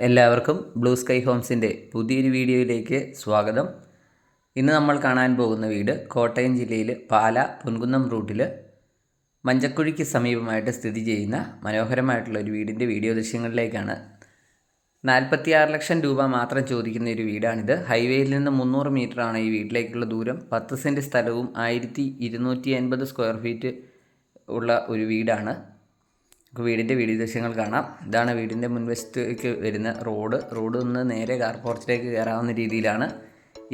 എല്ലാവർക്കും blue sky ഹോംസിൻ്റെ പുതിയൊരു വീഡിയോയിലേക്ക് സ്വാഗതം. ഇന്ന് നമ്മൾ കാണാൻ പോകുന്ന വീട് കോട്ടയം ജില്ലയിൽ പാല പൊൻകുന്നം റൂട്ടിൽ മഞ്ചക്കുഴിക്ക് സമീപമായിട്ട് സ്ഥിതി ചെയ്യുന്ന മനോഹരമായിട്ടുള്ള ഒരു വീടിൻ്റെ വീഡിയോ ദൃശ്യങ്ങളിലേക്കാണ്. 46 ലക്ഷം രൂപ മാത്രം ചോദിക്കുന്ന ഒരു വീടാണിത്. ഹൈവേയിൽ നിന്ന് 300 മീറ്ററാണ് ഈ വീട്ടിലേക്കുള്ള ദൂരം. 10 സെൻറ്റ് സ്ഥലവും 1250 സ്ക്വയർ ഫീറ്റ് ഉള്ള ഒരു വീടാണ്. വീടിൻ്റെ വീഡിയോ ദൃശ്യങ്ങൾ കാണാം. ഇതാണ് വീടിൻ്റെ മുൻവശത്തേക്ക് വരുന്ന റോഡ് നിന്ന് നേരെ കാർ പോർച്ചിലേക്ക് കയറാവുന്ന രീതിയിലാണ്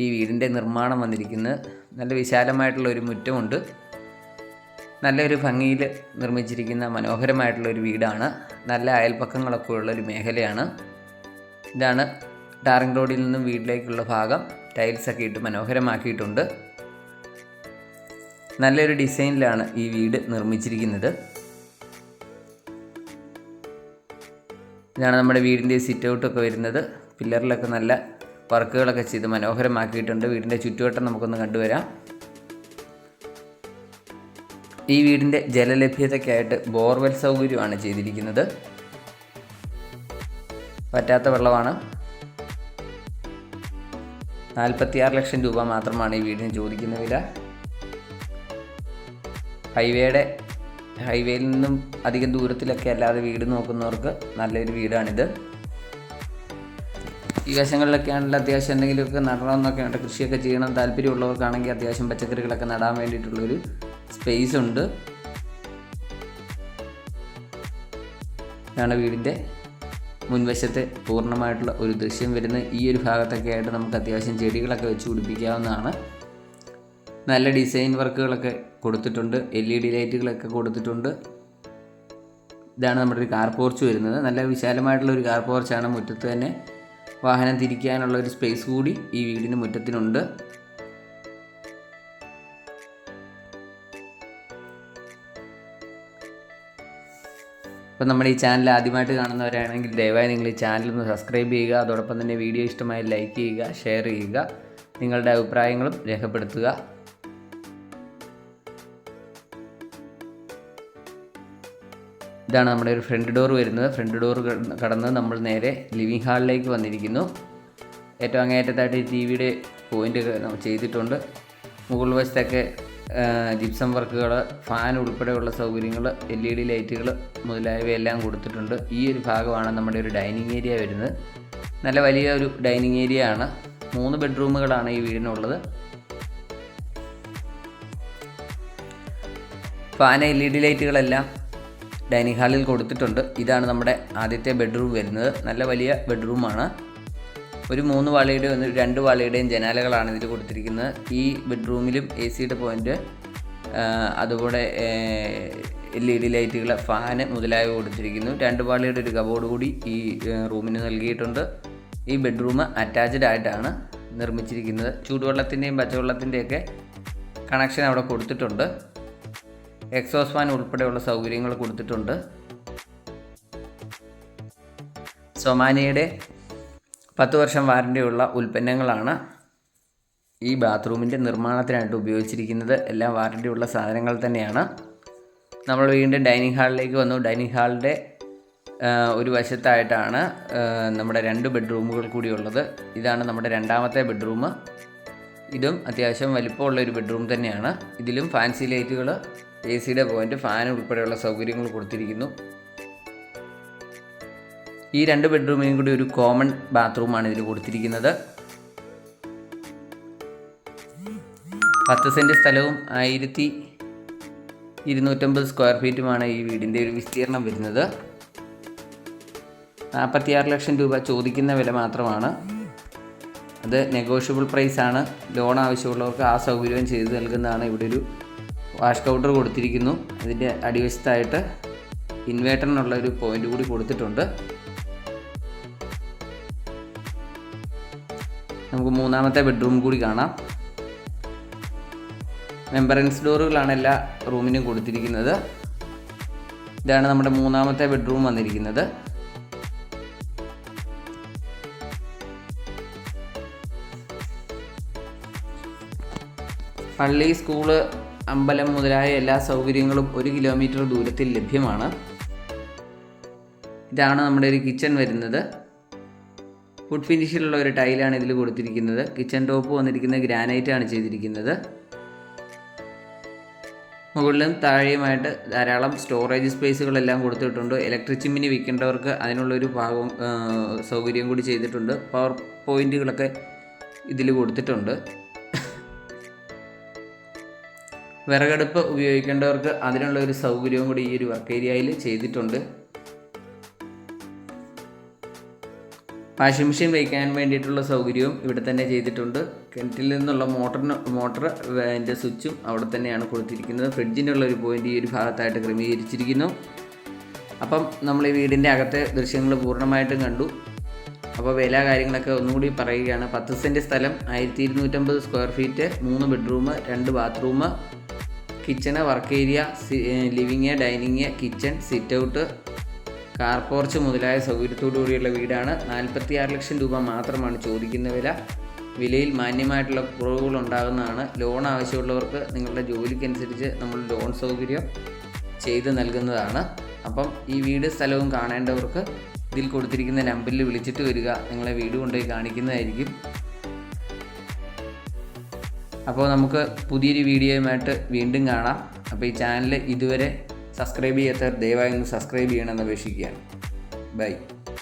ഈ വീടിൻ്റെ നിർമ്മാണം വന്നിരിക്കുന്നത്. നല്ല വിശാലമായിട്ടുള്ള ഒരു മുറ്റമുണ്ട്. നല്ലൊരു ഭംഗിയിൽ നിർമ്മിച്ചിരിക്കുന്ന മനോഹരമായിട്ടുള്ളൊരു വീടാണ്. നല്ല അയൽപ്പക്കങ്ങളൊക്കെ ഉള്ളൊരു മേഖലയാണ്. ഇതാണ് ടാറിംഗ് റോഡിൽ നിന്നും വീട്ടിലേക്കുള്ള ഭാഗം. ടൈൽസൊക്കെ ഇട്ട് മനോഹരമാക്കിയിട്ടുണ്ട്. നല്ലൊരു ഡിസൈനിലാണ് ഈ വീട് നിർമ്മിച്ചിരിക്കുന്നത്. ഇതാണ് നമ്മുടെ വീടിൻ്റെ സിറ്റ് ഔട്ടൊക്കെ വരുന്നത്. പില്ലറിലൊക്കെ നല്ല വർക്കുകളൊക്കെ ചെയ്ത് മനോഹരമാക്കിയിട്ടുണ്ട്. വീടിൻ്റെ ചുറ്റുവട്ടം നമുക്കൊന്ന് കണ്ടുവരാം. ഈ വീടിൻ്റെ ജലലഭ്യതയ്ക്കായിട്ട് ബോർവെൽ സൗകര്യമാണ് ചെയ്തിരിക്കുന്നത്. പറ്റാത്ത വെള്ളമാണ്. 46 ലക്ഷം രൂപ മാത്രമാണ് ഈ വീടിന് ചോദിക്കുന്ന വില. ഹൈവേയിൽ നിന്നും അധികം ദൂരത്തിലൊക്കെ അല്ലാതെ വീട് നോക്കുന്നവർക്ക് നല്ലൊരു വീടാണിത്. ഈ വശങ്ങളിലൊക്കെ ആണെങ്കിൽ അത്യാവശ്യം എന്തെങ്കിലുമൊക്കെ നടണമെന്നൊക്കെ ഉണ്ട്, കൃഷിയൊക്കെ ചെയ്യണം താല്പര്യമുള്ളവർക്കാണെങ്കിൽ അത്യാവശ്യം പച്ചക്കറികളൊക്കെ നടാൻ വേണ്ടിയിട്ടുള്ളൊരു സ്പേസ് ഉണ്ട്. ഇതാണ് വീടിൻ്റെ മുൻവശത്തെ പൂർണ്ണമായിട്ടുള്ള ഒരു ദൃശ്യം വരുന്നത്. ഈ ഒരു ഭാഗത്തൊക്കെ ആയിട്ട് നമുക്ക് അത്യാവശ്യം ചെടികളൊക്കെ വെച്ച് പിടിപ്പിക്കാവുന്നതാണ്. നല്ല ഡിസൈൻ വർക്കുകളൊക്കെ കൊടുത്തിട്ടുണ്ട്. LED ലൈറ്റുകളൊക്കെ കൊടുത്തിട്ടുണ്ട്. ഇതാണ് നമ്മുടെ ഒരു കാർ പോർച്ച് വരുന്നത്. നല്ല വിശാലമായിട്ടുള്ളൊരു കാർ പോർച്ചാണ്. മുറ്റത്ത് തന്നെ വാഹനം തിരിക്കാനുള്ള ഒരു സ്പേസ് കൂടി ഈ വീടിന് മുറ്റത്തിനുണ്ട്. അപ്പോൾ നമ്മുടെ ഈ ചാനൽ ആദ്യമായിട്ട് കാണുന്നവരാണെങ്കിൽ ദയവായി നിങ്ങൾ ഈ ചാനൽ ഒന്ന് സബ്സ്ക്രൈബ് ചെയ്യുക. അതോടൊപ്പം തന്നെ വീഡിയോ ഇഷ്ടമായി ലൈക്ക് ചെയ്യുക, ഷെയർ ചെയ്യുക, നിങ്ങളുടെ അഭിപ്രായങ്ങളും രേഖപ്പെടുത്തുക. ഇതാണ് നമ്മുടെ ഒരു ഫ്രണ്ട് ഡോർ വരുന്നത്. ഫ്രണ്ട് ഡോർ കടന്ന് നമ്മൾ നേരെ ലിവിങ് ഹാളിലേക്ക് വന്നിരിക്കുന്നു. ഏറ്റവും അങ്ങേയറ്റത്തായിട്ട് TV പോയിൻ്റ് ചെയ്തിട്ടുണ്ട്. മുകൾ വശത്തൊക്കെ ജിപ്സം വർക്കുകൾ, ഫാൻ ഉൾപ്പെടെയുള്ള സൗകര്യങ്ങൾ, LED ലൈറ്റുകൾ മുതലായവയെല്ലാം കൊടുത്തിട്ടുണ്ട്. ഈ ഒരു ഭാഗമാണ് നമ്മുടെ ഒരു ഡൈനിങ് ഏരിയ വരുന്നത്. നല്ല വലിയ ഒരു ഡൈനിങ് ഏരിയ ആണ്. 3 ബെഡ്റൂമുകളാണ് ഈ വീടിനുള്ളത്. ഫാൻ LED ലൈറ്റുകളെല്ലാം ഡൈനിങ് ഹാളിൽ കൊടുത്തിട്ടുണ്ട്. ഇതാണ് നമ്മുടെ ആദ്യത്തെ ബെഡ്റൂം വരുന്നത്. നല്ല വലിയ ബെഡ്റൂമാണ്. ഒരു 3 വാളയുടെയും 2 വാളയുടെയും ജനാലകളാണ് ഇതിൽ കൊടുത്തിരിക്കുന്നത്. ഈ ബെഡ്റൂമിലും AC പോയിൻ്റ്, അതുപോലെ LED ലൈറ്റുകൾ, ഫാന് മുതലായവ കൊടുത്തിരിക്കുന്നു. 2 വാളയുടെ ഒരു കബോർഡ് കൂടി ഈ റൂമിന് നൽകിയിട്ടുണ്ട്. ഈ ബെഡ്റൂം അറ്റാച്ച്ഡ് ആയിട്ടാണ് നിർമ്മിച്ചിരിക്കുന്നത്. ചൂടുവെള്ളത്തിൻ്റെയും പച്ചവെള്ളത്തിൻ്റെയൊക്കെ കണക്ഷൻ അവിടെ കൊടുത്തിട്ടുണ്ട്. എക്സോസ് ഫാൻ ഉൾപ്പെടെയുള്ള സൗകര്യങ്ങൾ കൊടുത്തിട്ടുണ്ട്. സൊമാനിയുടെ 10 വർഷം വാറണ്ടിയുള്ള ഉൽപ്പന്നങ്ങളാണ് ഈ ബാത്റൂമിൻ്റെ നിർമ്മാണത്തിനായിട്ട് ഉപയോഗിച്ചിരിക്കുന്നത്. എല്ലാം വാറണ്ടിയുള്ള സാധനങ്ങൾ തന്നെയാണ്. നമ്മൾ വീണ്ടും ഡൈനിങ് ഹാളിലേക്ക് വന്നു. ഡൈനിങ് ഹാളിൻ്റെ ഒരു വശത്തായിട്ടാണ് നമ്മുടെ 2 ബെഡ്റൂമുകൾ കൂടിയുള്ളത്. ഇതാണ് നമ്മുടെ രണ്ടാമത്തെ ബെഡ്റൂം. ഇതും അത്യാവശ്യം വലിപ്പമുള്ളൊരു ബെഡ്റൂം തന്നെയാണ്. ഇതിലും ഫാൻസി ലൈറ്റുകൾ, AC പോയിൻ്റ്, ഫാൻ ഉൾപ്പെടെയുള്ള സൗകര്യങ്ങൾ കൊടുത്തിരിക്കുന്നു. ഈ 2 ബെഡ്റൂമിനും കൂടി ഒരു കോമൺ ബാത്റൂമാണ് ഇതിൽ കൊടുത്തിരിക്കുന്നത്. 10 സെൻറ്റ് സ്ഥലവും 1250 സ്ക്വയർ ഫീറ്റുമാണ് ഈ വീടിൻ്റെ ഒരു വിസ്തീർണം വരുന്നത്. 46 ലക്ഷം രൂപ ചോദിക്കുന്ന വില മാത്രമാണ്. അത് നെഗോഷ്യബിൾ പ്രൈസാണ്. ലോൺ ആവശ്യമുള്ളവർക്ക് ആ സൗകര്യവും ചെയ്തു നൽകുന്നതാണ്. ഇവിടെ ഒരു വാഷ് കൗണ്ടർ കൊടുത്തിരിക്കുന്നു. അതിൻ്റെ അടിവശത്തായിട്ട് ഇൻവേർട്ടറിനുള്ള ഒരു പോയിൻ്റ് കൂടി കൊടുത്തിട്ടുണ്ട്. നമുക്ക് മൂന്നാമത്തെ ബെഡ്റൂം കൂടി കാണാം. മെമ്പറൻസ് ഡോറുകളാണ് എല്ലാ റൂമിനും കൊടുത്തിരിക്കുന്നത്. ഇതാണ് നമ്മുടെ മൂന്നാമത്തെ ബെഡ്റൂം വന്നിരിക്കുന്നത്. പള്ളി, സ്കൂള്, അമ്പലം മുതലായ എല്ലാ സൗകര്യങ്ങളും 1 കിലോമീറ്റർ ദൂരത്തിൽ ലഭ്യമാണ്. ഇതാണ് നമ്മുടെ ഒരു കിച്ചൺ വരുന്നത്. വുഡ് ഫിനിഷിലുള്ള ഒരു ടൈലാണ് ഇതിൽ കൊടുത്തിരിക്കുന്നത്. കിച്ചൺ ടോപ്പ് വന്നിരിക്കുന്നത് ഗ്രാനൈറ്റാണ് ചെയ്തിരിക്കുന്നത്. മുകളിലും താഴെയുമായിട്ട് ധാരാളം സ്റ്റോറേജ് സ്പേസുകളെല്ലാം കൊടുത്തിട്ടുണ്ട്. ഇലക്ട്രിക് ചിമ്മിനി വിൽക്കേണ്ടവർക്ക് അതിനുള്ളൊരു സൗകര്യം കൂടി ചെയ്തിട്ടുണ്ട്. പവർ പോയിൻറ്റുകളൊക്കെ ഇതിൽ കൊടുത്തിട്ടുണ്ട്. വിറകടുപ്പ് ഉപയോഗിക്കേണ്ടവർക്ക് അതിനുള്ള ഒരു സൗകര്യവും കൂടി ഈ ഒരു വർക്ക് ഏരിയയിൽ ചെയ്തിട്ടുണ്ട്. വാഷിംഗ് മെഷീൻ വയ്ക്കാൻ വേണ്ടിയിട്ടുള്ള സൗകര്യവും ഇവിടെ തന്നെ ചെയ്തിട്ടുണ്ട്. കിണറ്റിൽ നിന്നുള്ള മോട്ടർ അതിൻ്റെ സ്വിച്ചും അവിടെ തന്നെയാണ് കൊടുത്തിരിക്കുന്നത്. ഫ്രിഡ്ജിനുള്ള ഒരു പോയിൻ്റ് ഈ ഒരു ഭാഗത്തായിട്ട് ക്രമീകരിച്ചിരിക്കുന്നു. അപ്പം നമ്മൾ ഈ വീടിൻ്റെ അകത്തെ ദൃശ്യങ്ങൾ പൂർണ്ണമായിട്ടും കണ്ടു. അപ്പോൾ വില കാര്യങ്ങളൊക്കെ ഒന്നുകൂടി പറയുകയാണ്. 10 സെൻറ്റ് സ്ഥലം, 1250 square feet, 3 bedroom, 2 bathroom, kitchen, work area, living, dining, kitchen, sit out, car porch മുതലായ സൗകര്യത്തോടു കൂടിയുള്ള വീടാണ്. 46 ലക്ഷം രൂപ മാത്രമാണ് ചോദിക്കുന്ന വില. വിലയിൽ മാന്യമായിട്ടുള്ള കുറവുകൾ ഉണ്ടാകുന്നതാണ്. ലോൺ ആവശ്യമുള്ളവർക്ക് നിങ്ങളുടെ ജോലിക്കനുസരിച്ച് നമ്മൾ ലോൺ സൗകര്യം ചെയ്ത് നൽകുന്നതാണ്. അപ്പം ഈ വീട് സ്ഥലവും കാണേണ്ടവർക്ക് ഇതിൽ കൊടുത്തിരിക്കുന്ന നമ്പറിൽ വിളിച്ചിട്ട് വരിക. നിങ്ങളെ വീട് കൊണ്ടുപോയി കാണിക്കുന്നതായിരിക്കും. അപ്പോൾ നമുക്ക് പുതിയൊരു വീഡിയോയുമായിട്ട് വീണ്ടും കാണാം. അപ്പോൾ ഈ ചാനൽ ഇതുവരെ സബ്സ്ക്രൈബ് ചെയ്യാത്തവർ ദയവായി ഒന്ന് സബ്സ്ക്രൈബ് ചെയ്യണമെന്ന് അപേക്ഷിക്കുകയാണ്. ബൈ.